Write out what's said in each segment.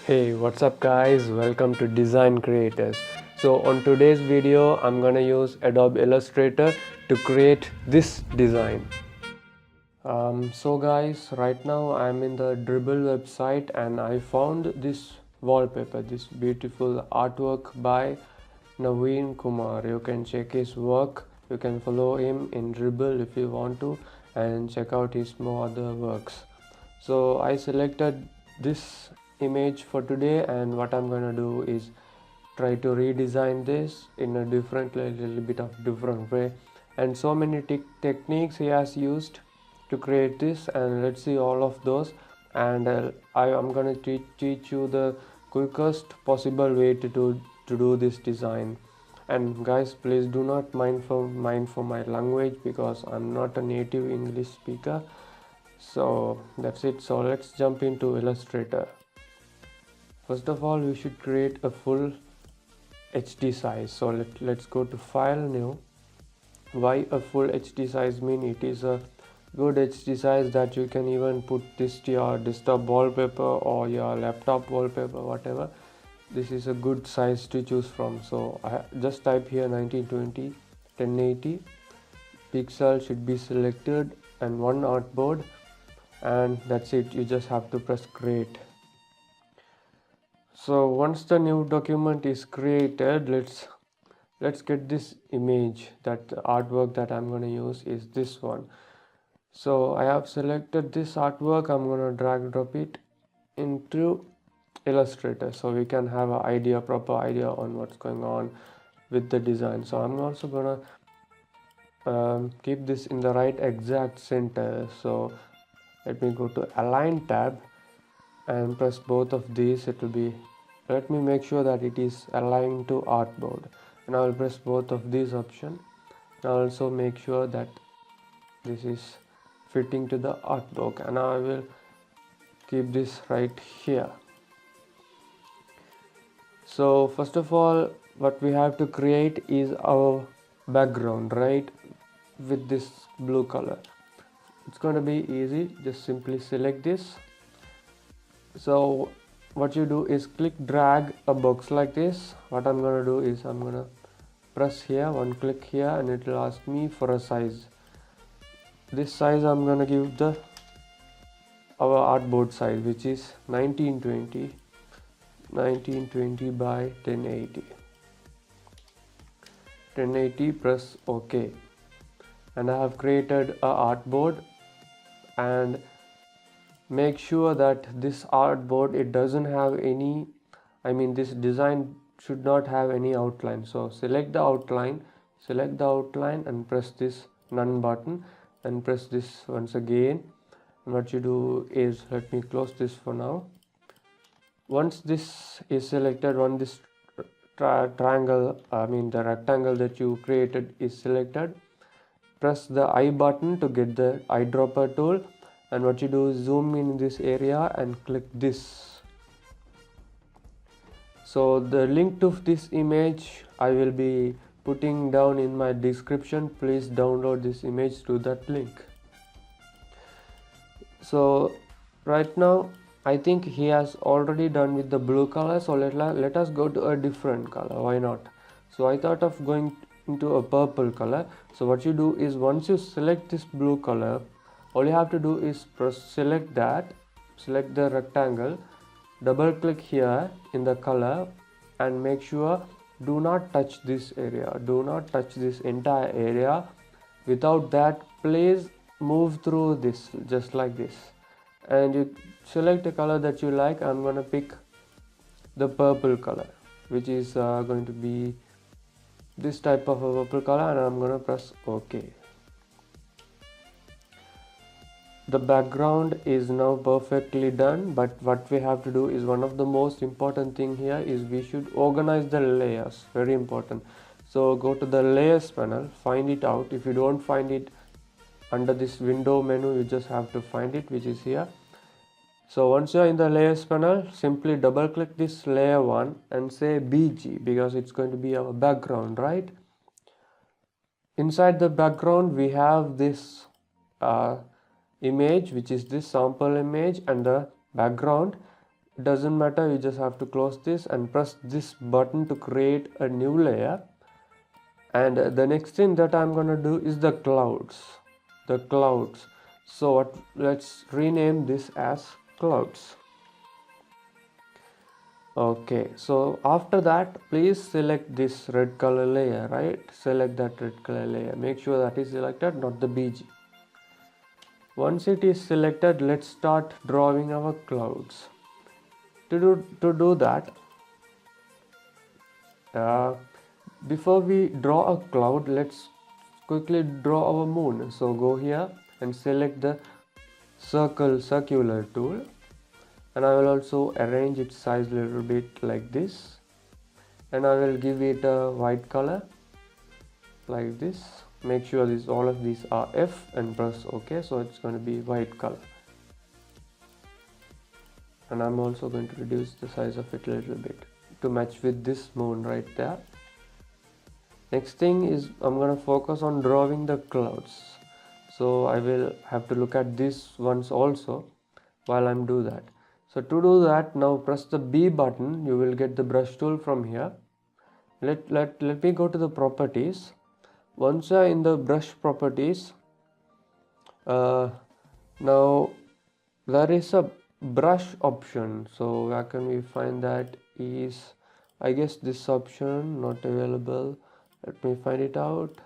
Hey, what's up guys? Welcome to Design Creators. So on today's video, I'm gonna use Adobe Illustrator to create this design. So guys, right now I'm in the Dribble website and I found this wallpaper, this beautiful artwork by Naveen Kumar. You can check his work. You can follow him in Dribble if you want to and check out his more other works. So I selected this image for today, and what I'm gonna do is try to redesign this in a little bit of different way, and so many techniques he has used to create this, and let's see all of those. And I am gonna teach you the quickest possible way to do this design. And guys, please do not mind for my language because I'm not a native English speaker. So that's it. So let's jump into Illustrator. First of all, we should create a full HD size. So let's go to File, New. Why a full HD size mean? It is a good HD size that you can even put this to your desktop wallpaper or your laptop wallpaper, whatever. This is a good size to choose from. So I just type here 1920 1080. Pixel should be selected and one artboard, and that's it. You just have to press create. So once the new document is created, let's get this image. That artwork that I'm going to use is this one. So I have selected this artwork. I'm going to drag and drop it into Illustrator so we can have a proper idea on what's going on with the design. So I'm also going to keep this in the right exact center. So let me go to Align tab and press both of these. Let me make sure that it is aligned to Artboard, and I will press both of these options. I'll also make sure that this is fitting to the artbook, and I will keep this right here. So first of all, what we have to create is our background, right, with this blue color. It's going to be easy. Just simply select this. So what you do is drag a box like this. What I'm going to do is I'm going to press here, one click here, and it will ask me for a size. This size I'm going to give our artboard size, which is 1920 by 1080. Press OK, and I have created a artboard. And make sure that this artboard, it doesn't have any, this design should not have any outline. So select the outline and press this none button and press this once again. And what you do is, let me close this for now. Once this is selected, this triangle, the rectangle that you created is selected, press the I button to get the eyedropper tool. And what you do is zoom in this area and click this. So the link to this image I will be putting down in my description. Please download this image to that link. So right now I think he has already done with the blue color, so let us go to a different color. Why not? So I thought of going into a purple color. So what you do is, once you select this blue color, all you have to do is select the rectangle, double click here in the color, and make sure do not touch this area, do not touch this entire area. Without that, please move through this just like this, and you select a color that you like. I'm gonna pick the purple color, which is going to be this type of a purple color, and I'm gonna press OK. The background is now perfectly done, but what we have to do is, one of the most important thing here is we should organize the layers. Very important. So go to the layers panel, find it out. If you don't find it under this window menu, you just have to find it, which is here. So once you are in the layers panel, simply double click this layer 1 and say BG, because it's going to be our background, right? Inside the background we have this image, which is this sample image, and the background doesn't matter, you just have to close this and press this button to create a new layer. And the next thing that I'm gonna do is the clouds. So let's rename this as clouds. Okay, so after that, please select this red color layer, right? Select that red color layer. Make sure that is selected, not the BG. Once it is selected, let's start drawing our clouds. To do that, before we draw a cloud, let's quickly draw our moon. So go here and select the circular tool, and I will also arrange its size a little bit like this, and I will give it a white color like this. Make sure all of these are F and press OK, so it's going to be white color. And I'm also going to reduce the size of it a little bit to match with this moon right there. Next thing is I'm going to focus on drawing the clouds. So I will have to look at these ones also while I'm do that. So to do that, now press the B button. You will get the brush tool from here. Let me go to the properties. Once you're in the brush properties, now there is a brush option. So where can we find that? Is, I guess, this option not available. Let me find it out.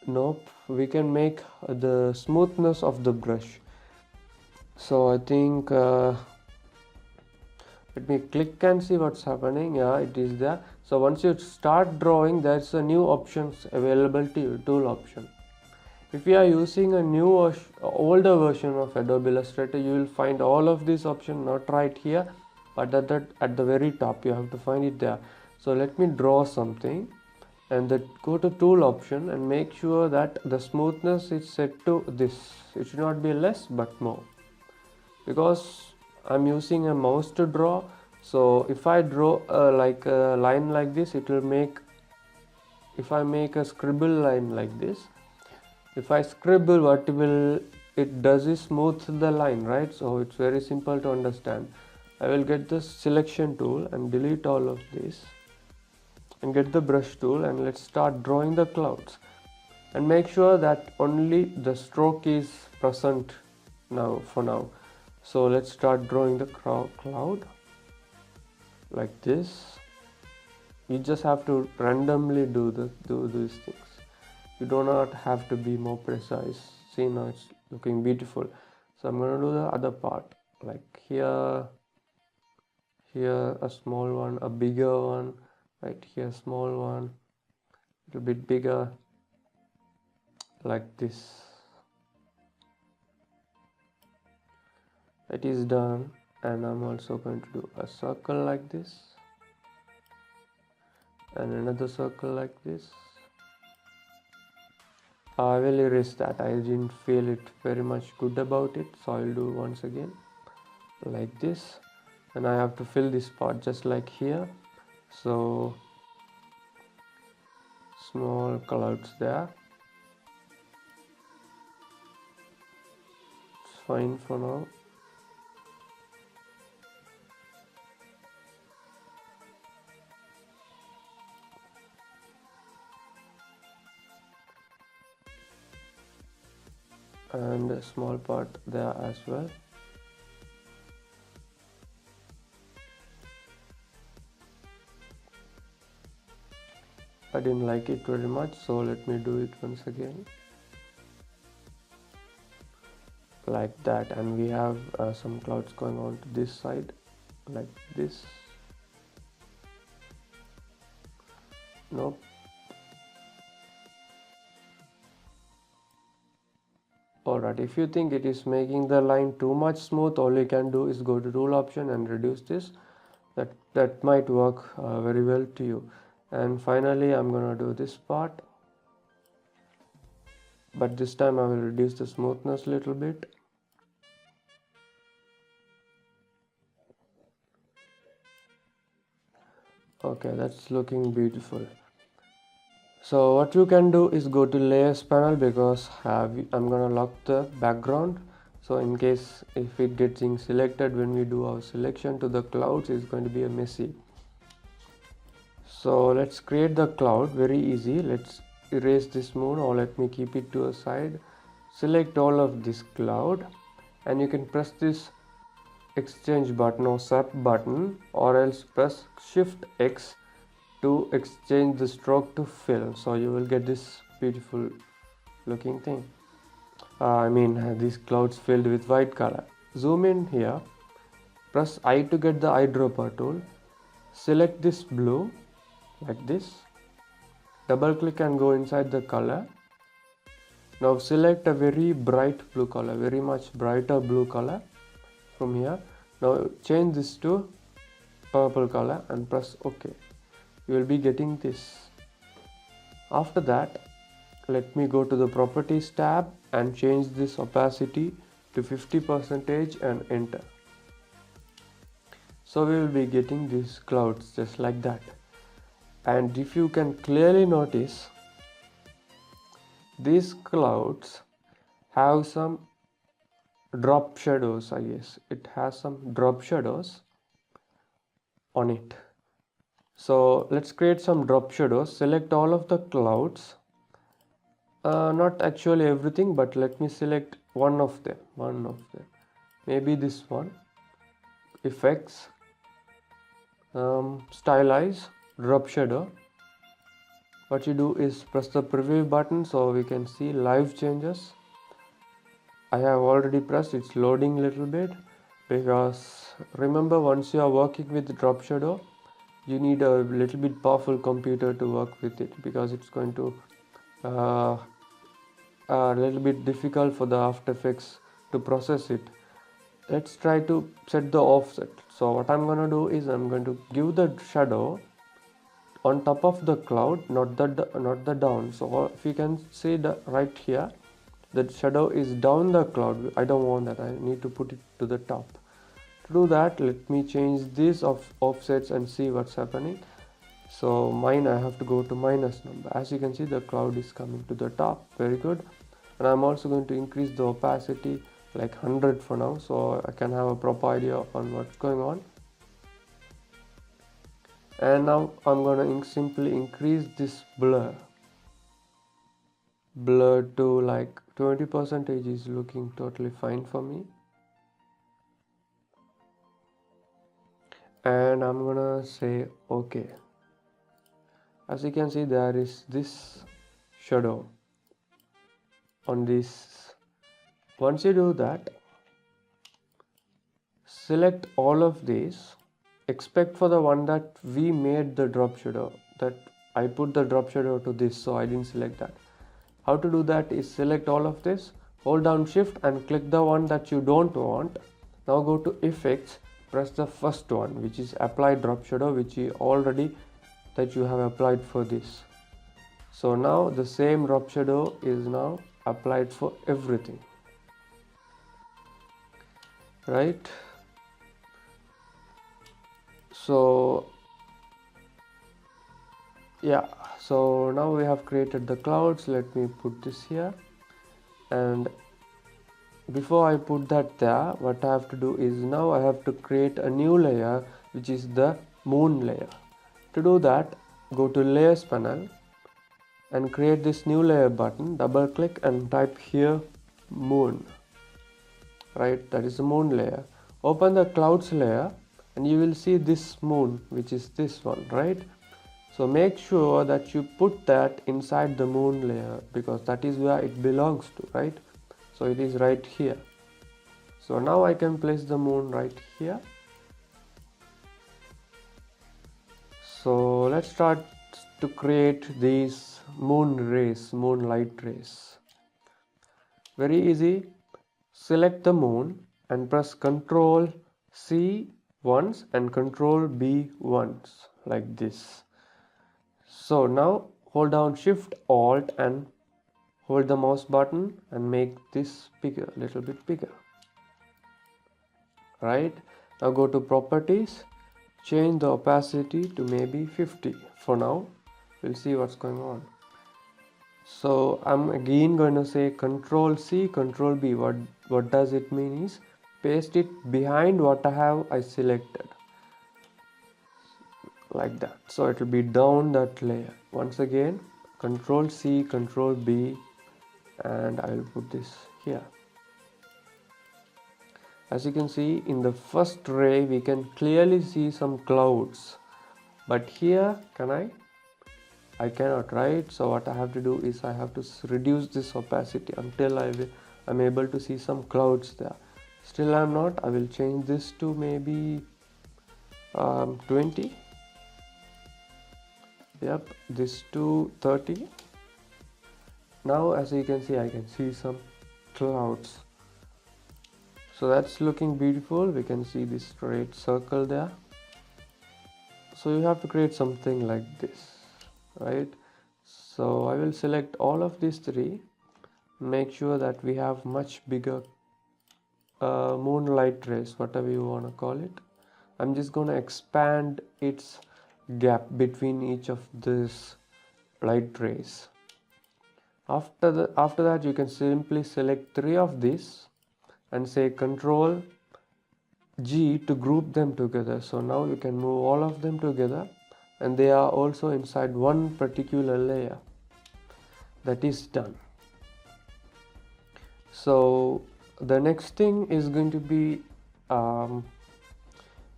Nope, we can make the smoothness of the brush. So I think let me click and see what's happening. Yeah, it is there. So once you start drawing, there's a new options available to you, tool option. If you are using a new or older version of Adobe Illustrator, you will find all of these options not right here, but at the very top. You have to find it there. So let me draw something, and then go to tool option and make sure that the smoothness is set to this. It should not be less but more, because I'm using a mouse to draw. So if I draw like a line like this, it will make, if I make a scribble line like this, if I scribble, what it does is smooth the line, right? So it's very simple to understand. I will get the selection tool and delete all of this and get the brush tool, and let's start drawing the clouds. And make sure that only the stroke is present now for now. So let's start drawing the cloud like this. You just have to randomly do these things. You do not have to be more precise. See, now it's looking beautiful. So I'm going to do the other part, like here a small one, a bigger one, right here small one, a little bit bigger, like this. It is done, and I'm also going to do a circle like this and another circle like this. I will erase that. I didn't feel it very much good about it, so I'll do once again like this, and I have to fill this part just like here. So small clouds there. It's fine for now. And a small part there as well. I didn't like it very much, so let me do it once again like that. And we have some clouds going on to this side like this. Nope. Alright, if you think it is making the line too much smooth, all you can do is go to tool option and reduce this. That might work very well to you. And finally, I'm gonna do this part, but this time I will reduce the smoothness a little bit. Okay, that's looking beautiful. So what you can do is go to layers panel, because I'm gonna lock the background, So in case if it gets selected when we do our selection to the clouds, it's going to be a messy. So let's create the cloud, very easy. Let's erase this moon, or let me keep it to a side. Select all of this cloud, and you can press this exchange button or swap button, or else press Shift X to exchange the stroke to fill. So you will get this beautiful looking thing. These clouds filled with white color. Zoom in here, press I to get the eyedropper tool, select this blue like this, double click and go inside the color. Now select a very bright blue color, very much brighter blue color from here. Now change this to purple color and press OK. You will be getting this. After that, let me go to the properties tab and change this opacity to 50% and enter. So we will be getting these clouds just like that. And if you can clearly notice, these clouds have some drop shadows. I guess it has some drop shadows on it. So let's create some drop shadows. Select all of the clouds, not actually everything, but let me select one of them, maybe this one. Effects, stylize, drop shadow. What you do is press the preview button so we can see live changes. I have already pressed, it's loading a little bit, because remember, once you are working with drop shadow, you need a little bit powerful computer to work with it, because it's going to a little bit difficult for the After Effects to process it. Let's try to set the offset. So what I'm going to do is I'm going to give the shadow on top of the cloud, not the down. So if you can see the right here, the shadow is down the cloud. I don't want that. I need to put it to the top. To do that, let me change these offsets and see what's happening. So mine, I have to go to minus number. As you can see, the cloud is coming to the top. Very good. And I'm also going to increase the opacity like 100 for now, so I can have a proper idea on what's going on. And now I'm going to simply increase this blur to like 20% is looking totally fine for me. And I'm gonna say OK. As you can see, there is this shadow on this. Once you do that, select all of these except for the one that we made the drop shadow, that I put the drop shadow to this, so I didn't select that. How to do that is select all of this, hold down shift and click the one that you don't want. Now go to effects, press the first one, which is apply drop shadow, which you already that you have applied for this. So now the same drop shadow is now applied for everything, right? So yeah, so now we have created the clouds. Let me put this here, and before I put that there, what I have to do is now I have to create a new layer, which is the moon layer. To do that, go to layers panel and create this new layer button, double click and type here moon, right? That is the moon layer. Open the clouds layer and you will see this moon, which is this one, right? So make sure that you put that inside the moon layer, because that is where it belongs to, right? So it is right here. So now I can place the moon right here. So let's start to create these moon rays, moonlight rays. Very easy. Select the moon and press Ctrl C once and Ctrl B once, like this. So now hold down Shift Alt and hold the mouse button and make this bigger, a little bit bigger, right? Now go to properties, change the opacity to maybe 50 for now. We'll see what's going on. So I'm again going to say Control C, Control B. What does it mean is paste it behind what I selected, like that. So it will be down that layer. Once again, Control C, Control B, and I will put this here. As you can see, in the first ray we can clearly see some clouds, but here I cannot, right? So what I have to do is I have to reduce this opacity until I'm able to see some clouds there. Still I'm not. I will change this to maybe 20. Yep, this to 30. Now as you can see, I can see some clouds. So that's looking beautiful. We can see this straight circle there. So you have to create something like this, right? So I will select all of these three, make sure that we have much bigger moonlight rays, whatever you want to call it. I'm just going to expand its gap between each of these light rays. After that you can simply select three of these and say Control G to group them together. So now you can move all of them together, and they are also inside one particular layer. That is done. So the next thing is going to be,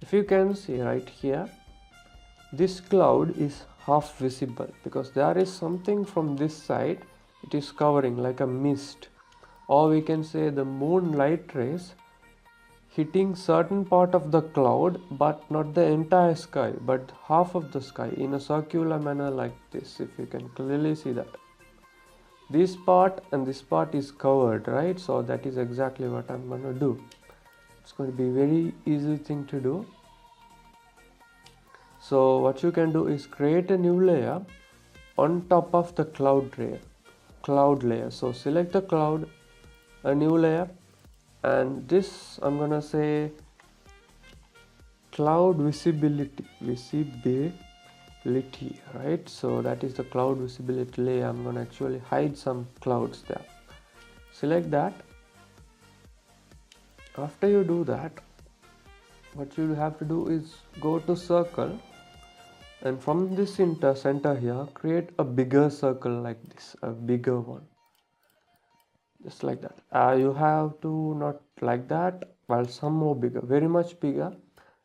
if you can see right here, this cloud is half visible because there is something from this side it is covering, like a mist, or we can say the moonlight rays hitting certain part of the cloud, but not the entire sky, but half of the sky in a circular manner like this. If you can clearly see that this part and this part is covered, right? So that is exactly what I'm gonna do. It's going to be very easy thing to do. So what you can do is create a new layer on top of the cloud layer. So select the cloud, a new layer, and this I'm gonna say cloud visibility, right? So that is the cloud visibility layer. I'm gonna actually hide some clouds there. Select that. After you do that, what you have to do is go to circle, and from this center here create a bigger circle like this, a bigger one, just like that. You have to not like that, while some more bigger, very much bigger,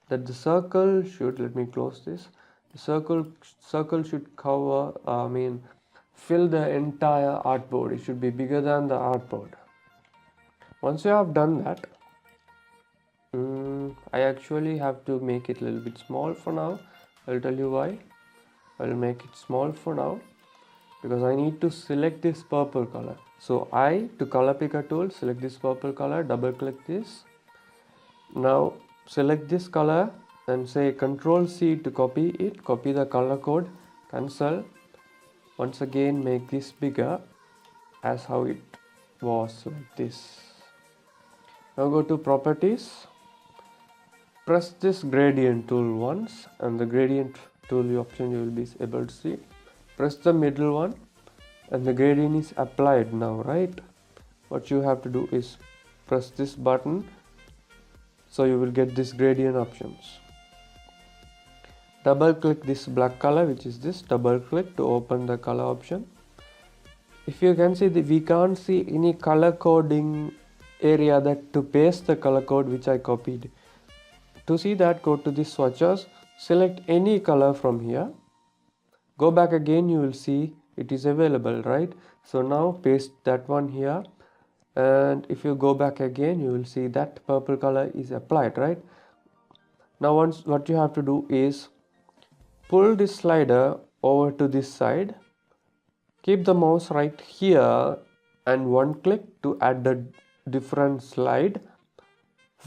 that the circle should, let me close this, the circle should cover, fill the entire artboard. It should be bigger than the artboard. Once you have done that, I actually have to make it a little bit small for now. I'll tell you why. I'll make it small for now because I need to select this purple color. So to color picker tool, select this purple color, double click this. Now select this color and say Control C to copy it, copy the color code, cancel. Once again make this bigger as how it was, like this. Now go to properties, press this gradient tool once, and the gradient tool option you will be able to see. Press the middle one and the gradient is applied now, right? What you have to do is press this button, so you will get this gradient options. Double click this black color, which is this, double click to open the color option. If you can see, we can't see any color coding area that to paste the color code which I copied. To see that, go to the swatches, select any color from here, go back again, you will see it is available, right? So now paste that one here, and if you go back again, you will see that purple color is applied, right? Now what you have to do is pull this slider over to this side, keep the mouse right here, and one click to add the different slide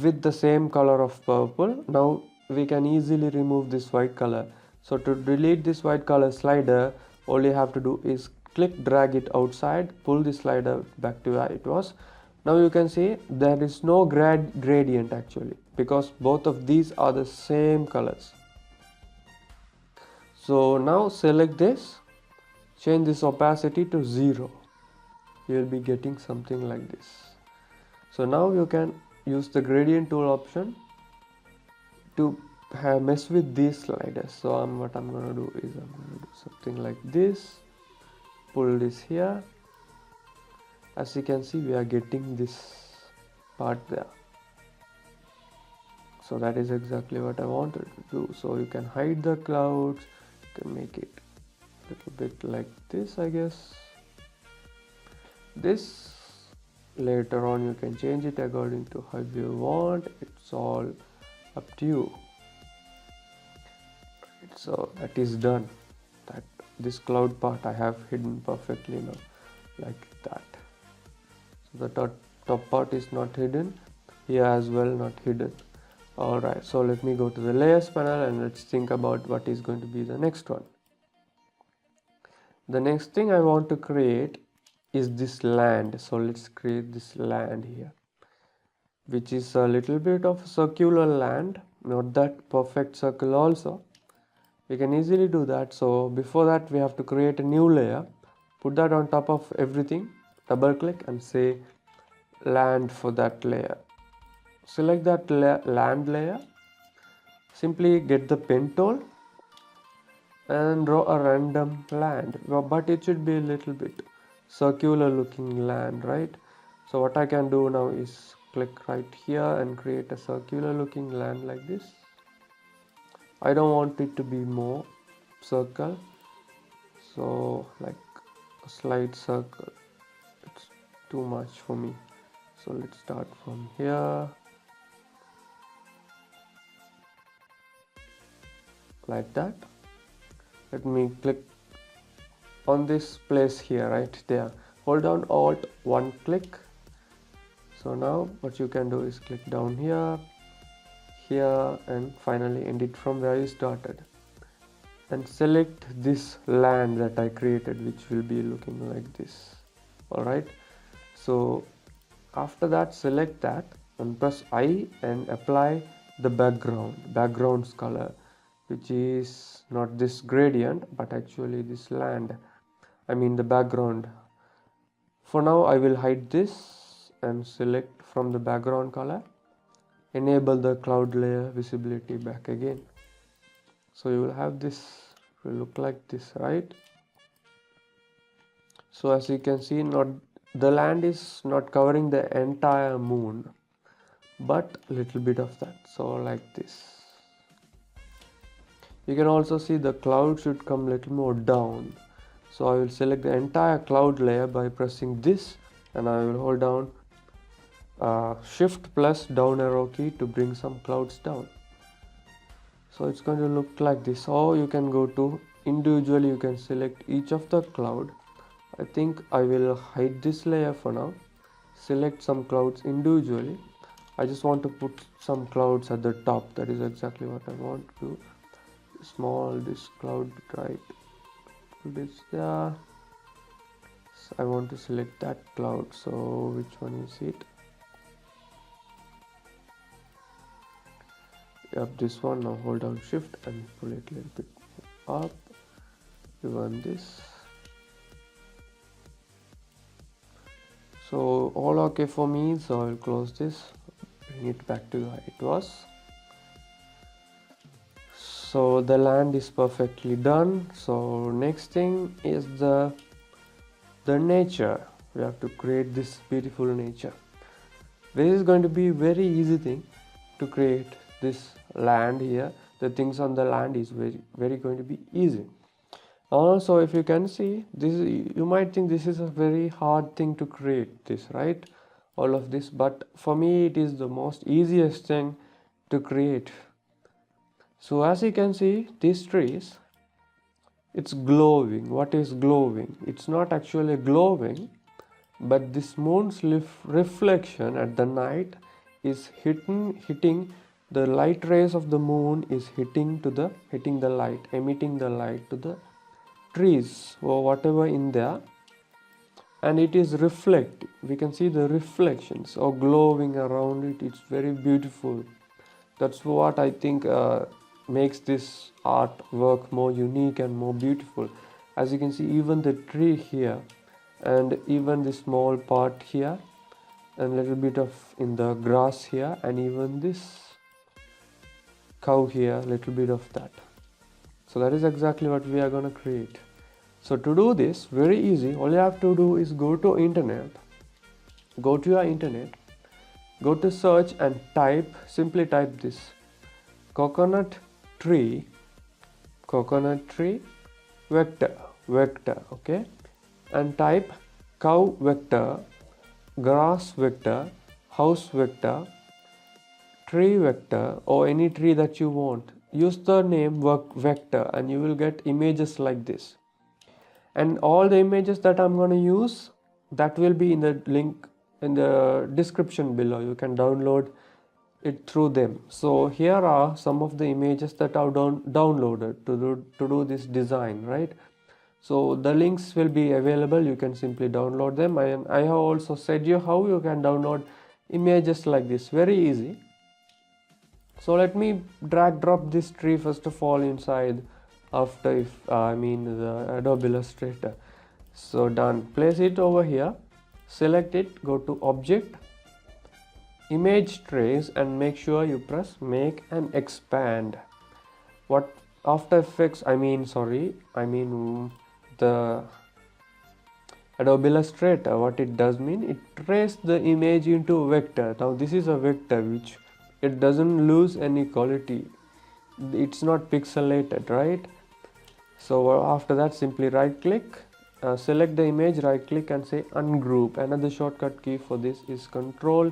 with the same color of purple. Now we can easily remove this white color. So to delete this white color slider, all you have to do is click, drag it outside, pull the slider back to where it was. Now you can see there is no gradient actually, because both of these are the same colors. So now select this, change this opacity to 0. You will be getting something like this. So now you can use the gradient tool option to mess with these sliders. So what I'm going to do is I'm going to do something like this, pull this here. As you can see, we are getting this part there. So that is exactly what I wanted to do. So you can hide the clouds, you can make it a little bit like this, I guess. This later on you can change it according to how you want. It's all up to you. So that is done. That this cloud part I have hidden perfectly now, like that. So the top part is not hidden, here as well not hidden. Alright, so let me go to the layers panel and let's think about what is going to be the next one. The next thing I want to create is this land. So let's create this land here, which is a little bit of circular land, not that perfect circle also. We can easily do that. So before that we have to create a new layer, put that on top of everything, double click and say land for that layer. Select that land layer, simply get the pen tool and draw a random land, but it should be a little bit circular looking land, right? So what I can do now is click right here and create a circular looking land like this. I don't want it to be more circle, so like a slight circle, it's too much for me. So let's start from here, like that. Let me click on this place here, right there. Hold down Alt, one click. So now what you can do is click down here, here, and finally end it from where you started. And select this land that I created, which will be looking like this. Alright. So after that, select that and press I and apply the background's color, which is not this gradient but actually this land, I mean the background. For now I will hide this and select from the background color, enable the cloud layer visibility back again. So you will have this, it will look like this, right? So as you can see, the land is not covering the entire moon, but a little bit of that, so like this. You can also see the cloud should come a little more down. So I will select the entire cloud layer by pressing this, and I will hold down Shift plus down arrow key to bring some clouds down. So it's going to look like this. Or you can go to individually, you can select each of the cloud. I think I will hide this layer for now. Select some clouds individually. I just want to put some clouds at the top. That is exactly what I want to do. Small this cloud, right? This there. So I want to select that cloud. So which one is it? Yep, this one. Now hold down Shift and pull it a little bit up. We want this. So all okay for me. So I will close this, bring it back to how it was. So the land is perfectly done. So next thing is the nature. We have to create this beautiful nature. This is going to be a very easy thing to create this land here. The things on the land is very going to be easy. Also, if you can see this, you might think this is a very hard thing to create this, right? All of this, but for me it is the most easiest thing to create. So as you can see, these trees, it's glowing. What is glowing? It's not actually glowing, but this moon's reflection at the night is hitting the light rays of the moon is hitting the light, emitting the light to the trees or whatever in there, and it is reflecting. We can see the reflections or glowing around it. It's very beautiful. That's what I think makes this artwork more unique and more beautiful. As you can see, even the tree here, and even the small part here, and little bit of in the grass here, and even this cow here, little bit of that. So that is exactly what we are going to create. So to do this, very easy. All you have to do is go to internet, go to your internet, go to search and simply type this coconut tree vector, okay, and type cow vector, grass vector, house vector, tree vector, or any tree that you want. Use the name vector and you will get images like this. And all the images that I'm going to use, that will be in the link in the description below. You can download it through them. So here are some of the images that I've downloaded to do this design, right? So the links will be available. You can simply download them, and I have also said you how you can download images like this, very easy. So let me drag drop this tree first of all inside After the Adobe Illustrator. So done. Place it over here, select it, go to Object, Image Trace, and make sure you press Make and Expand. What After Effects, the Adobe Illustrator, what it does mean, it traces the image into a vector. Now this is a vector which it doesn't lose any quality. It's not pixelated, right? So after that, simply right click, select the image, right click and say ungroup. Another shortcut key for this is Control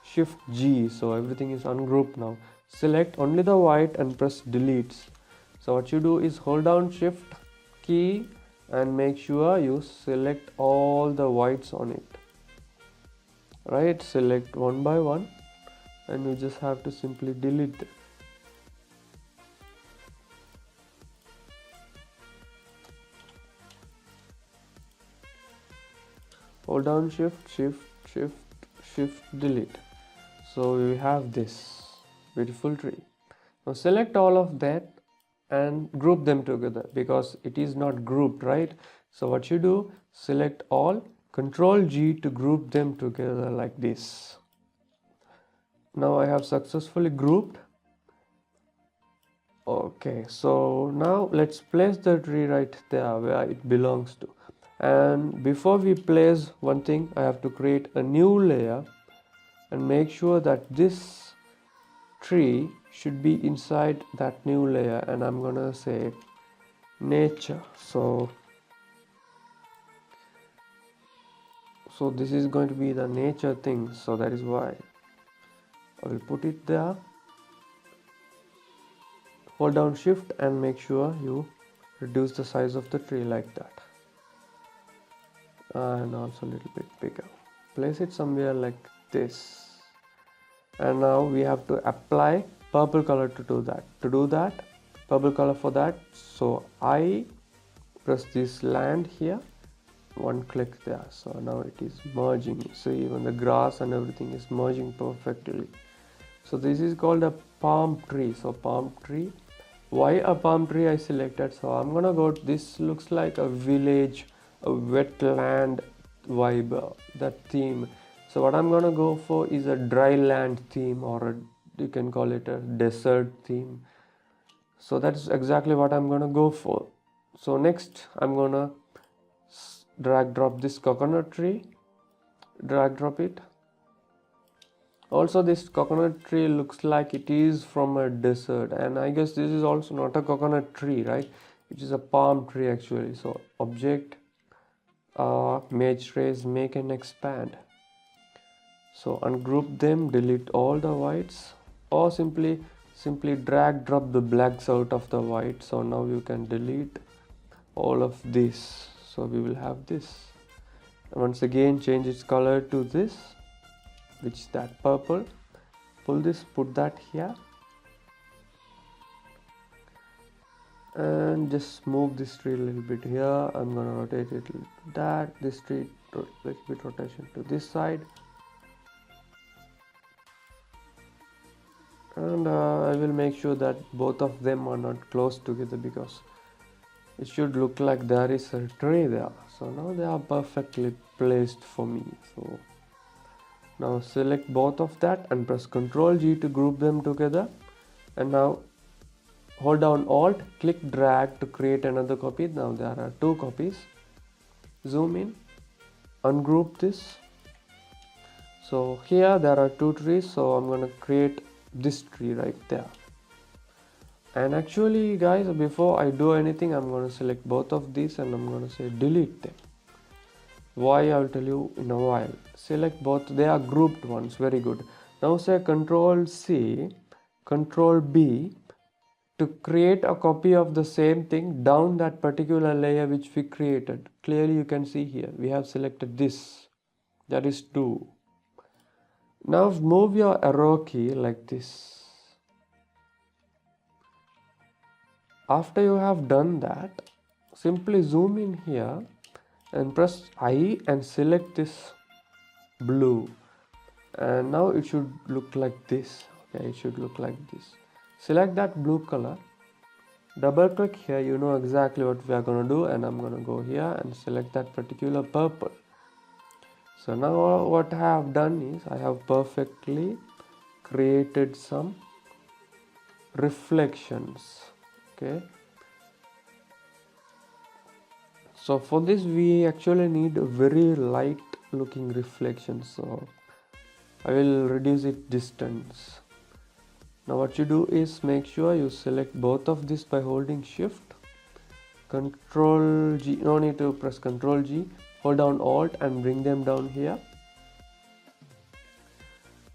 Shift G. So everything is ungrouped now. Select only the white and press delete. So what you do is hold down Shift key and make sure you select all the whites on it, right? Select one by one and you just have to simply delete them. Hold down shift delete. So we have this beautiful tree. Now select all of that and group them together, because it is not grouped, right? So what you do, select all, Control G to group them together like this. Now I have successfully grouped. Okay, so now let's place the tree right there where it belongs to. And before we place one thing, I have to create a new layer and make sure that this tree should be inside that new layer, and I'm gonna say nature. So this is going to be the nature thing, so that is why I will put it there. Hold down shift and make sure you reduce the size of the tree like that, and also a little bit bigger. Place it somewhere like this. And now we have to apply purple color to do that. Purple color for that. So I press this land here, one click there. So now it is merging. So even the grass and everything is merging perfectly. So this is called a palm tree. So palm tree. Why a palm tree I selected? So I'm gonna go. This looks like a village, a wetland vibe, that theme. So what I'm gonna go for is a dry land theme, or you can call it a desert theme. So that's exactly what I'm gonna go for. So next I'm gonna drag drop this coconut tree, drag drop it. Also this coconut tree looks like it is from a desert, and I guess this is also not a coconut tree, right? It is a palm tree actually. So Object, Image Trace, Make and Expand. So ungroup them, delete all the whites, or simply drag drop the blacks out of the white. So now you can delete all of this. So we will have this. Once again change its color to this, which is that purple. Pull this, put that here, and just move this tree a little bit here. I'm gonna rotate it like that. This tree, little bit rotation to this side. And I will make sure that both of them are not close together, because it should look like there is a tree there. So now they are perfectly placed for me. So now select both of that and press Ctrl G to group them together, and now hold down Alt, click drag to create another copy. Now there are two copies. Zoom in, ungroup this. So here there are two trees, so I'm gonna create this tree right there. And actually guys, before I do anything, I'm gonna select both of these and I'm gonna say delete them. Why, I'll tell you in a while. Select both, they are grouped ones, very good. Now say Ctrl C, Ctrl B to create a copy of the same thing down that particular layer which we created. Clearly you can see here, we have selected this, that is 2. Now move your arrow key like this. After you have done that, simply zoom in here and press I and select this blue, and now it should look like this. Okay, it should look like this. Select that blue color, double click here, you know exactly what we are going to do, and I'm going to go here and select that particular purple. So now what I have done is I have perfectly created some reflections. Okay, so for this we actually need a very light looking reflection, so I will reduce it distance. Now what you do is make sure you select both of this by holding shift, Ctrl G, no need to press Ctrl G, hold down Alt and bring them down here.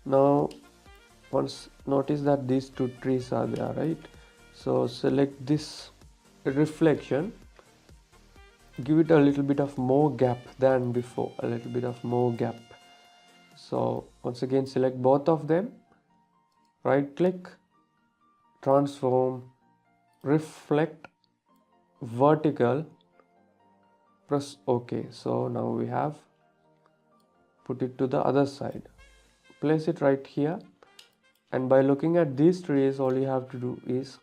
Now once notice that these two trees are there, right? So select this reflection, give it a little bit of more gap than before, a little bit of more gap. So once again select both of them, right click, transform, reflect, vertical, press OK. So now we have put it to the other side, place it right here, and by looking at these trees all you have to do is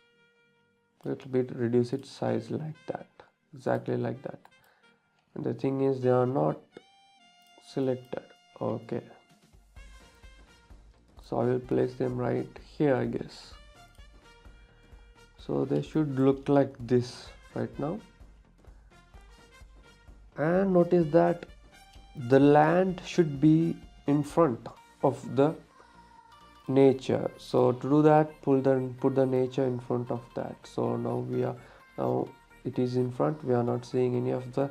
a little bit reduce its size like that, exactly like that. And the thing is they are not selected. Okay, so I will place them right here, I guess. So they should look like this right now. And notice that the land should be in front of the nature. So to do that, put the nature in front of that. So now it is in front. We are not seeing any of the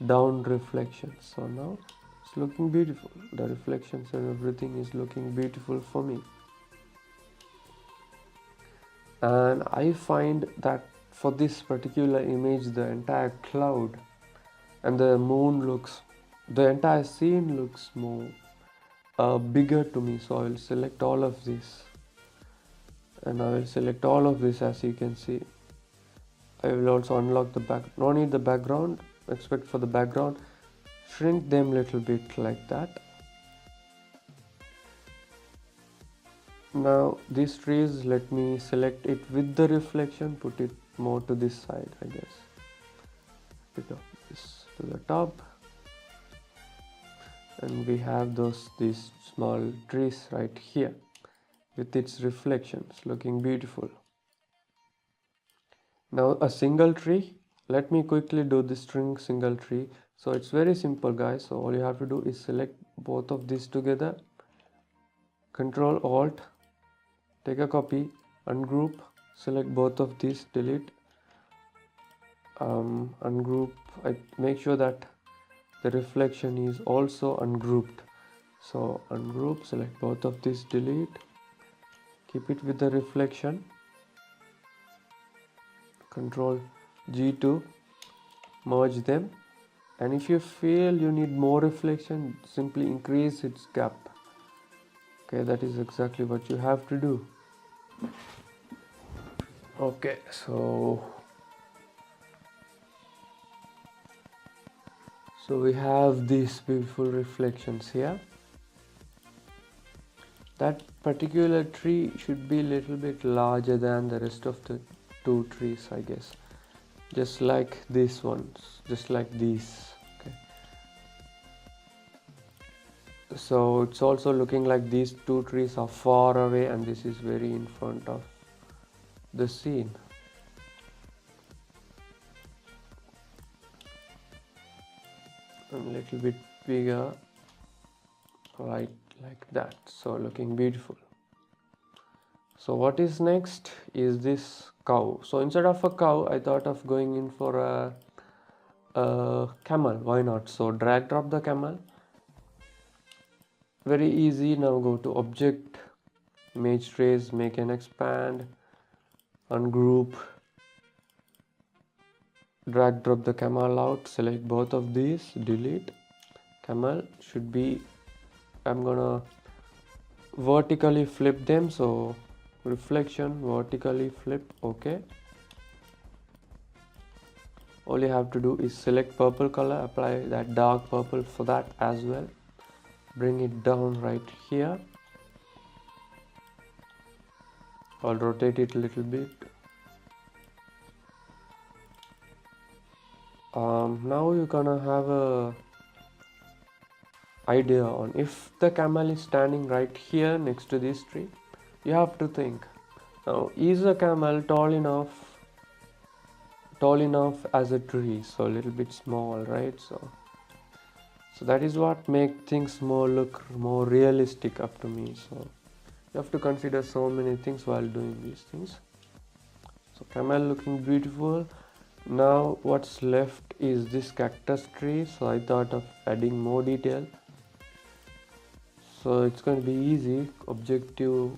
down reflections. So now it's looking beautiful. The reflections and everything is looking beautiful for me. And I find that for this particular image, the entire cloud and the moon looks, the entire scene looks more bigger to me. So I will select all of this, and I will select all of this. As you can see, I will also unlock the back, no need the background, expect for the background, shrink them little bit like that. Now these trees, let me select it with the reflection, put it more to this side, I guess, bit of this to the top, and we have these small trees right here with its reflections looking beautiful. Now a single tree, let me quickly do this single tree. So it's very simple guys, so all you have to do is select both of these together, Control Alt, take a copy, ungroup, select both of these, delete, ungroup, I make sure that the reflection is also ungrouped. So ungroup, select both of these, delete, keep it with the reflection, Control G to merge them, and if you feel you need more reflection, simply increase its gap. Okay, that is exactly what you have to do. Okay, so we have these beautiful reflections here. That particular tree should be a little bit larger than the rest of the two trees, I guess. just like these ones, just like these. Okay, so it's also looking like these two trees are far away and this is very in front of the scene. A little bit bigger, right, like that. So looking beautiful. So what is next is this cow. So instead of a cow, I thought of going in for a camel. Why not? So drag drop the camel. Very easy. Now go to object, image trace, make and expand, ungroup, drag drop the camel out, select both of these, delete. Camel should be, I'm gonna vertically flip them, so reflection, vertically flip, okay. All you have to do is select purple color, apply that dark purple for that as well, bring it down right here. I'll rotate it a little bit. Now you're gonna have a idea on if the camel is standing right here next to this tree. You have to think, now is the camel tall enough as a tree? So a little bit small, right? So that is what make things look more realistic up to me. So you have to consider so many things while doing these things. So camel looking beautiful. Now what's left is this cactus tree, so I thought of adding more detail. So it's going to be easy. Objective,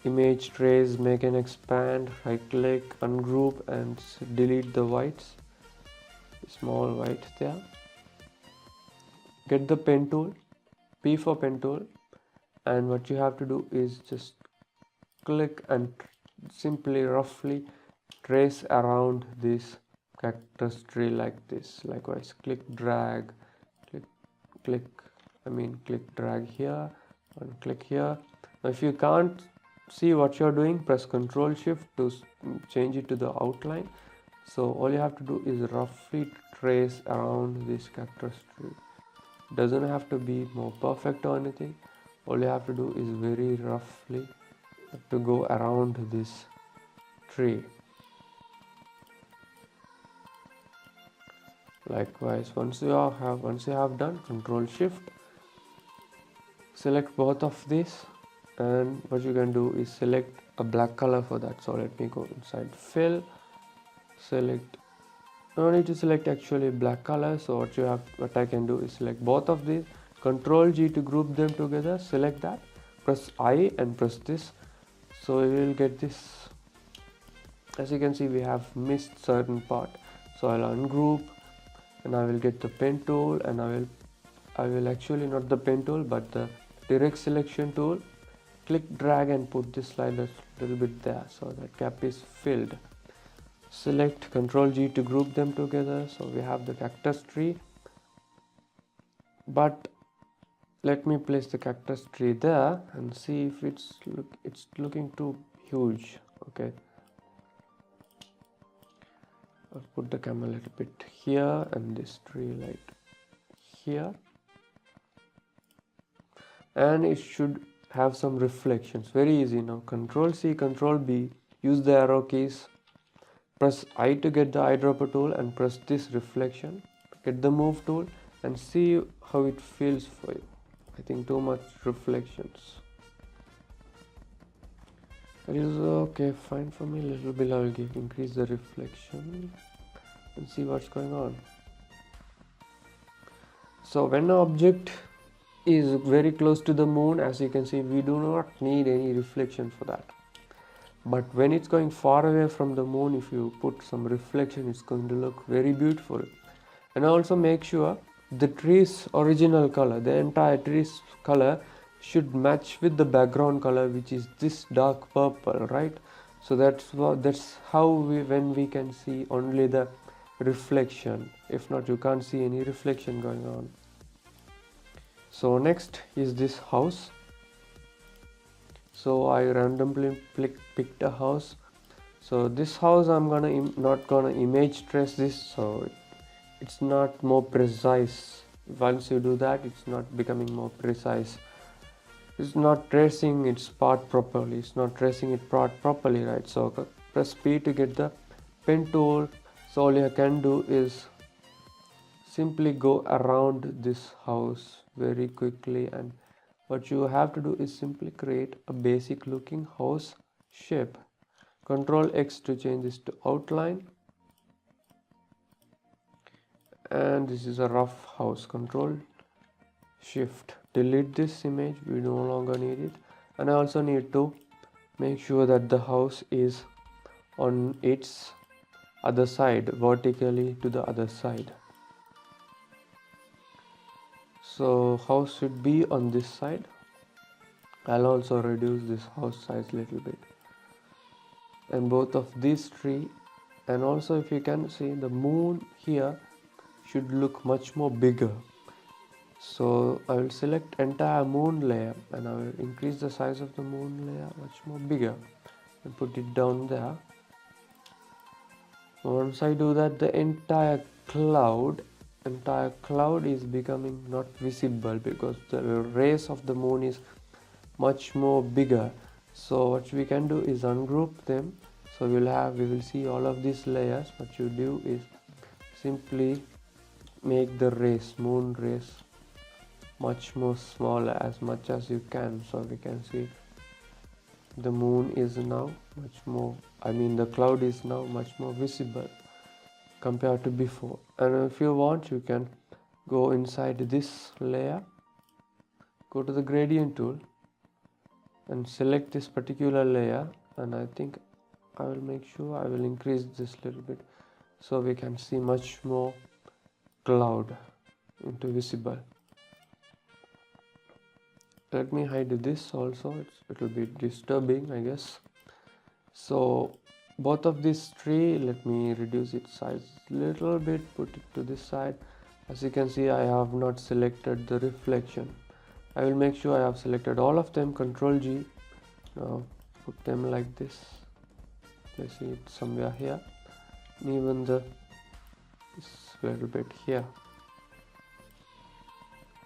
image trace, make and expand, right click, ungroup and delete the whites, small white there. Get the pen tool, P for pen tool, and what you have to do is just click and simply roughly trace around this cactus tree like this. Likewise, click drag, click drag here and click here. Now if you can't see what you're doing, press Ctrl Shift to change it to the outline. So all you have to do is roughly trace around this cactus tree. Doesn't have to be more perfect or anything. All you have to do is very roughly to go around this tree. Likewise, once you have done, Ctrl Shift, select both of these, and what you can do is select a black color for that. So let me go inside fill, select, no need to select actually black color. So what I can do is select both of these, Ctrl G to group them together, select that, press I and press this. So we will get this. As you can see, we have missed certain part. So I'll ungroup and I will get the pen tool, and I will actually not the pen tool but the direct selection tool, click drag and put this slider a little bit there so that gap is filled. Select Ctrl G to group them together. So we have the cactus tree, but let me place the cactus tree there and see if it's looking too huge. Okay, I'll put the camera a little bit here and this tree like here, and it should have some reflections. Very easy. Now Ctrl C, Ctrl B, use the arrow keys, press I to get the eyedropper tool and press this reflection, get the move tool and see how it feels for you. I think too much reflections. It is okay, fine for me. A little bit I will increase the reflection and see what's going on. So when an object is very close to the moon, as you can see, we do not need any reflection for that. But when it's going far away from the moon, if you put some reflection, it's going to look very beautiful. And also make sure the tree's original color, the entire tree's color should match with the background color, which is this dark purple, right? So that's how when we can see only the reflection. If not, you can't see any reflection going on. So next is this house. So I randomly picked a house. So this house I'm not gonna image trace this, so it's not more precise. Once you do that, it's not becoming more precise. It's not tracing its part properly. It's not tracing its part properly, right? So press P to get the pen tool. So all you can do is simply go around this house very quickly, and what you have to do is simply create a basic looking house shape. Control X to change this to outline, and this is a rough house. Control Shift delete this image, we no longer need it. And I also need to make sure that the house is on its other side, vertically to the other side. So house should be on this side. I'll also reduce this house size a little bit, and both of these tree, and also if you can see the moon here should look much more bigger. So I will select entire moon layer and I will increase the size of the moon layer much more bigger and put it down there. Once I do that, the entire cloud is becoming not visible because the rays of the moon is much more bigger. So what we can do is ungroup them. So we will see all of these layers. What you do is simply make the rays, moon rays, much more smaller as much as you can. So we can see the moon is now much more, the cloud is now much more visible compared to before. And if you want, you can go inside this layer, go to the gradient tool and select this particular layer, and I think I will make sure I will increase this little bit so we can see much more cloud into visible. Let me hide this also, it will be disturbing, I guess. So both of these tree, let me reduce its size a little bit, put it to this side. As you can see, I have not selected the reflection. I will make sure I have selected all of them. Control G. Now put them like this. Place it somewhere here, and even this little bit here.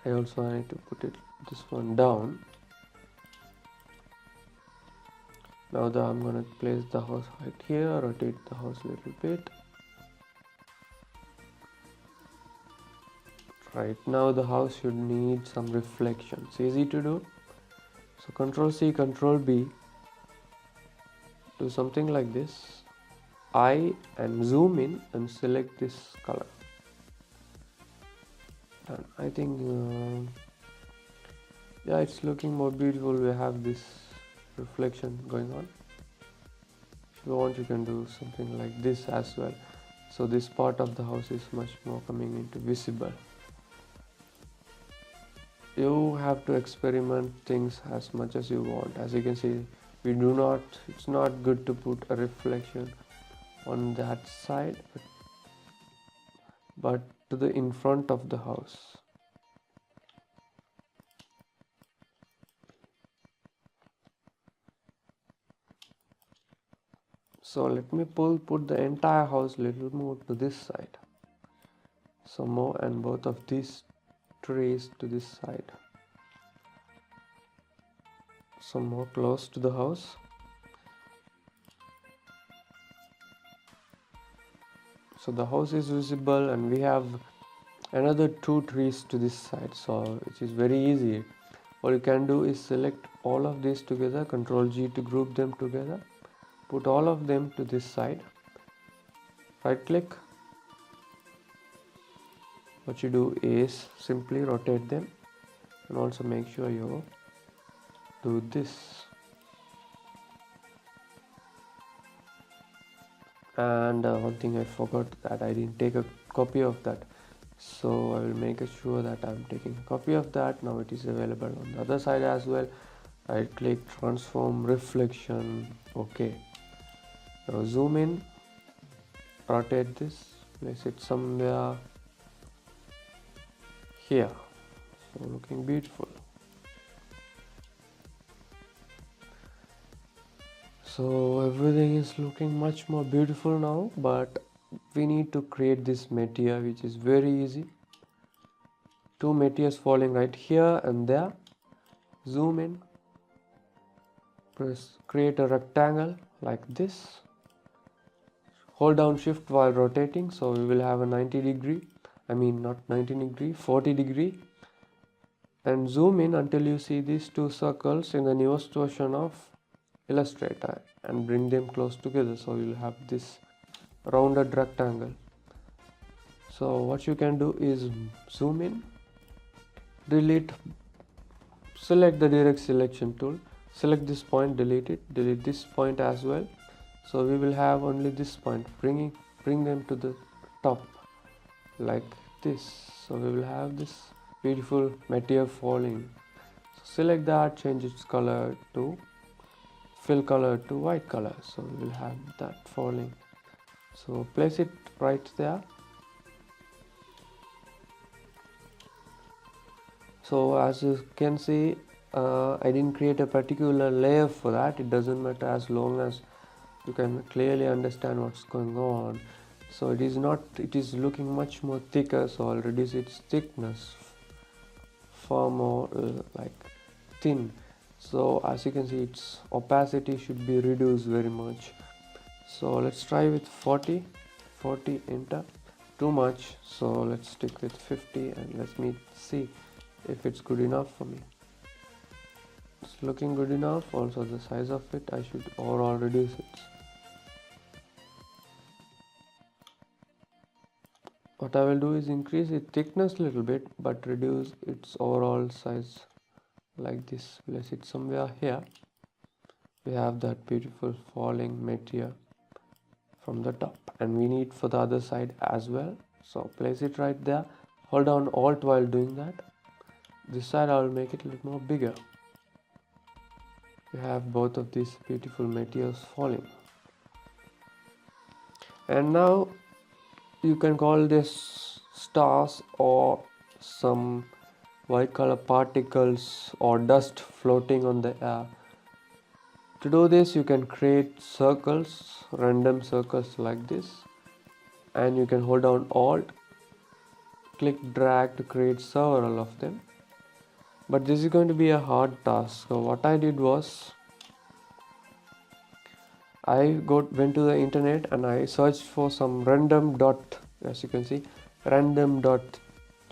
I also need to put this one down. Now I'm going to place the house right here, rotate the house a little bit. Right now the house should need some reflection. It's easy to do. So Control C, Control B, do something like this. And zoom in and select this color. And I think yeah, it's looking more beautiful. We have this reflection going on. If you want, you can do something like this as well. So this part of the house is much more coming into visible. You have to experiment things as much as you want. As you can see, it's not good to put a reflection on that side, but to the in front of the house. So let me put the entire house little more to this side. Some more, and both of these trees to this side. Some more close to the house. So the house is visible, and we have another 2 trees to this side, so it is very easy. All you can do is select all of these together, Control G to group them together, put all of them to this side, right click. What you do is simply rotate them, and also make sure you do this. And one thing I forgot, that I didn't take a copy of that, so I will make sure that I'm taking a copy of that. Now it is available on the other side as well. Right click, transform, reflection, okay. Now zoom in, rotate this, place it somewhere here, so looking beautiful. So everything is looking much more beautiful now, but we need to create this Meteor, which is very easy. Two meteors falling right here and there. Zoom in, press create a rectangle like this. Hold down shift while rotating, so we will have a 90 degree, not 90 degree, 40 degree. And zoom in until you see these two circles in the newest version of Illustrator and bring them close together, so you'll have this rounded rectangle. So what you can do is zoom in, delete, select the direct selection tool, select this point, delete it, delete this point as well. So we will have only this point, bring them to the top like this. So we will have this beautiful Meteor falling. So select that, change its color to fill color to white color, so we will have that falling. So place it right there. So as you can see, I didn't create a particular layer for that. It doesn't matter as long as you can clearly understand what's going on. So it is looking much more thicker, so I'll reduce its thickness far more like thin. So as you can see, its opacity should be reduced very much. So let's try with 40, enter. Too much, so let's stick with 50 and let me see if it's good enough for me. It's looking good enough. Also the size of it, I should overall reduce it. What I will do is increase its thickness a little bit but reduce its overall size like this. Place it somewhere here. We have that beautiful falling Meteor from the top, and we need for the other side as well. So place it right there. Hold down Alt while doing that. This side I will make it a little more bigger. We have both of these beautiful meteors falling. And now you can call this stars or some white color particles or dust floating on the air. To do this, you can create circles, random circles like this, and you can hold down Alt, click drag to create several of them. But this is going to be a hard task. So what I did was I went to the internet and I searched for some random dot. As you can see, random dot.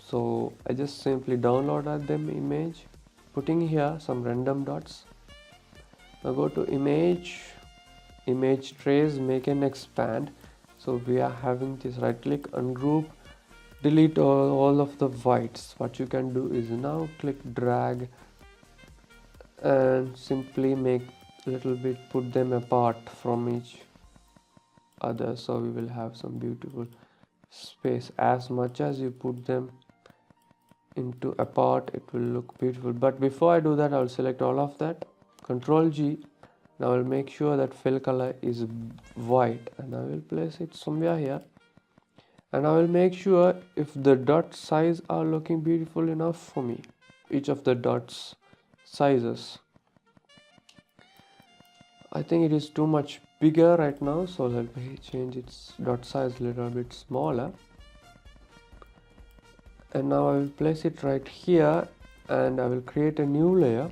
So I just simply downloaded them image, putting here some random dots. Now go to image trace, make and expand. So we are having this, right click, ungroup, delete all of the whites. What you can do is now click drag and simply make a little bit, put them apart from each other, so we will have some beautiful space. As much as you put them into apart, it will look beautiful. But before I do that, I will select all of that, Ctrl G. Now I will make sure that fill color is white and I will place it somewhere here. And I will make sure if the dot size are looking beautiful enough for me, each of the dots sizes. I think it is too much bigger right now, so let me change its dot size a little bit smaller. And now I will place it right here and I will create a new layer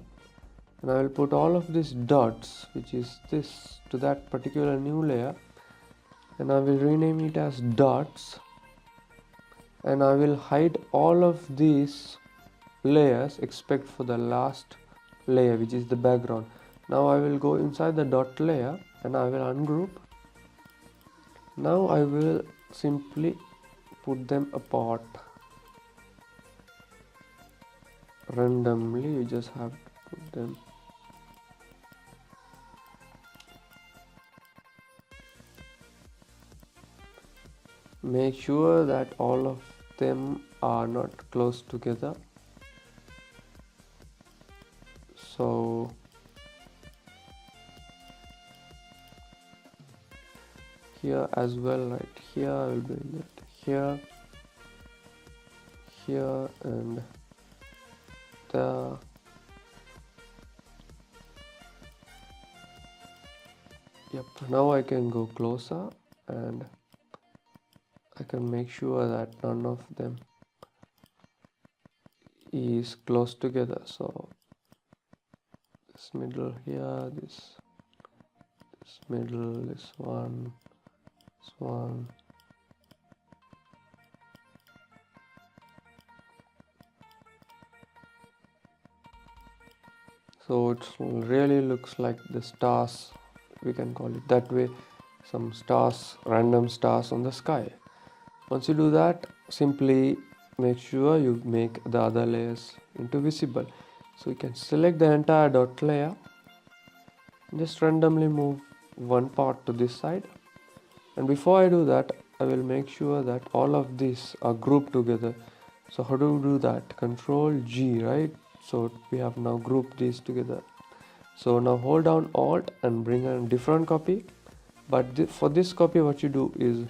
and I will put all of these dots, which is this, to that particular new layer, and I will rename it as dots. And I will hide all of these layers except for the last layer, which is the background. Now I will go inside the dot layer and I will ungroup. Now I will simply put them apart randomly. You just have to put them. Make sure that all of them are not close together. So here as well, right here, I will bring it here, here and there. Yep, now I can go closer and I can make sure that none of them is close together. So this middle here, this middle, this one. So it really looks like the stars, we can call it that way, some stars, random stars on the sky. Once you do that, simply make sure you make the other layers into visible. So you can select the entire dot layer, just randomly move one part to this side, and before I do that, I will make sure that all of these are grouped together. So how do we do that? Control G, right? So we have now grouped these together. So now hold down Alt and bring a different copy, but for this copy what you do is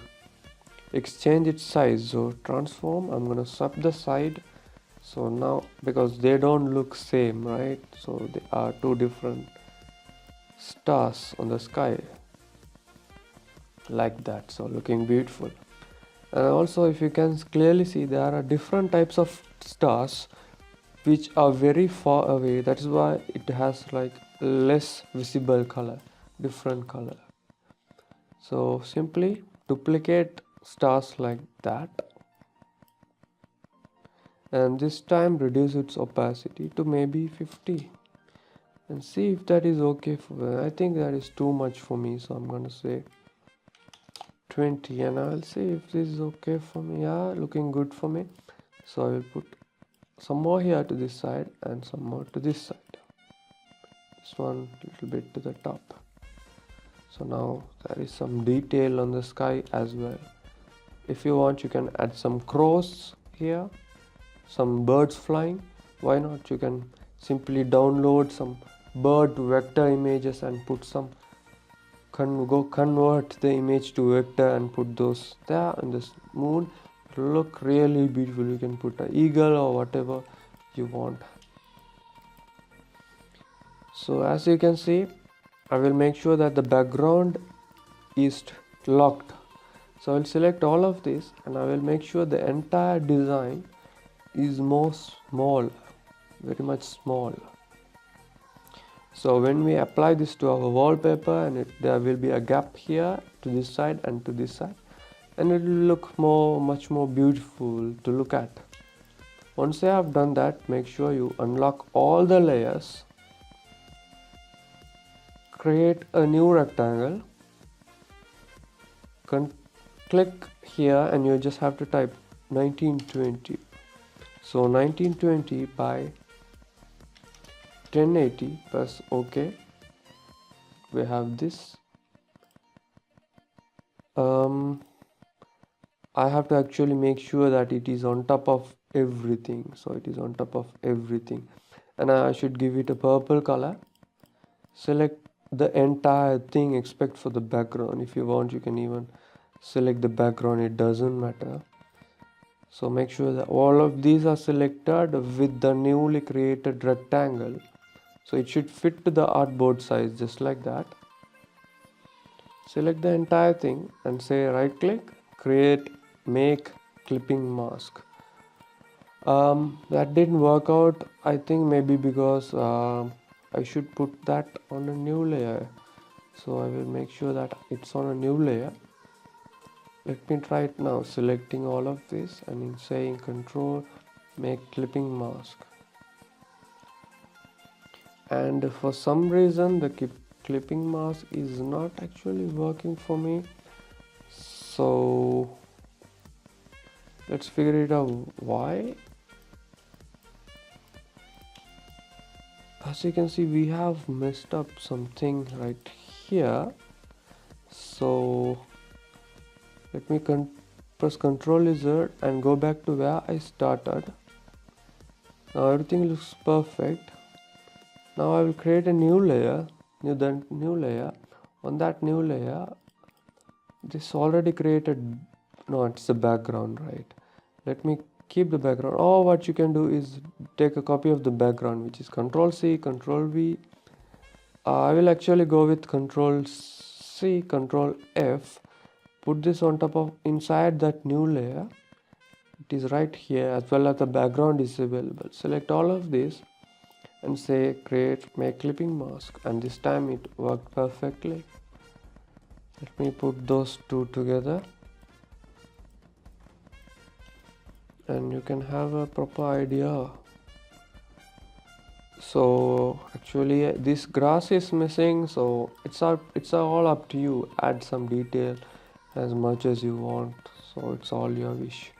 exchange its size. So transform, I'm gonna sub the side. So now, because they don't look same, right? So they are two different stars on the sky, like that, so looking beautiful. And also, if you can clearly see, there are different types of stars which are very far away. That is why it has like less visible color, different color. So simply duplicate stars like that, and this time reduce its opacity to maybe 50 and see if that is okay for me. I think that is too much for me, so I'm gonna say 20, and I'll see if this is okay for me. Yeah, looking good for me. So I will put some more here to this side and some more to this side. This one little bit to the top. So now there is some detail on the sky as well. If you want, you can add some crows here, some birds flying. Why not? You can simply download some bird vector images and put some convert the image to vector and put those there in this moon. Look really beautiful. You can put an eagle or whatever you want. So as you can see, I will make sure that the background is locked. So I will select all of this and I will make sure the entire design is more small, very much small. So when we apply this to our wallpaper, and there will be a gap here to this side and to this side, and it will look much more beautiful to look at. Once you have done that, make sure you unlock all the layers, create a new rectangle, click here, and you just have to type 1920. So 1920 by 1080, press OK. We have this. I have to actually make sure that it is on top of everything. So it is on top of everything, and I should give it a purple color. Select the entire thing except for the background. If you want, you can even select the background, it doesn't matter. So make sure that all of these are selected with the newly created rectangle. So it should fit to the artboard size, just like that. Select the entire thing and say right click, create, make clipping mask. That didn't work out, I think maybe because I should put that on a new layer. So I will make sure that it's on a new layer. Let me try it now, selecting all of this and in saying control, make clipping mask. And for some reason the clipping mask is not actually working for me. So let's figure it out why. As you can see, we have messed up something right here. So let me press Ctrl Z and go back to where I started. Now everything looks perfect. Now I will create a new layer, new layer. On that new layer, this already created, no, it's the background, right? Let me keep the background. Or what you can do is take a copy of the background, which is Ctrl C, Ctrl V. I will actually go with Ctrl C, Control F, put this on top of inside that new layer. It is right here, as well as the background is available. Select all of this and say create, make clipping mask, and this time it worked perfectly. Let me put those two together and you can have a proper idea. So actually this grass is missing, so it's all up to you. Add some detail as much as you want, so it's all your wish.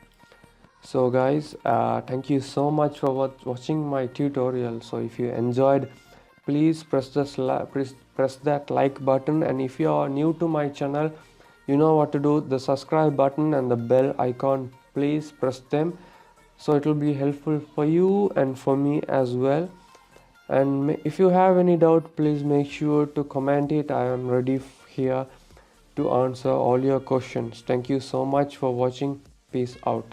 So guys, thank you so much for watching my tutorial. So if you enjoyed, please press that like button, and if you are new to my channel, you know what to do. The subscribe button and the bell icon, please press them, so it will be helpful for you and for me as well. And if you have any doubt, please make sure to comment it. I am ready here to answer all your questions. Thank you so much for watching. Peace out.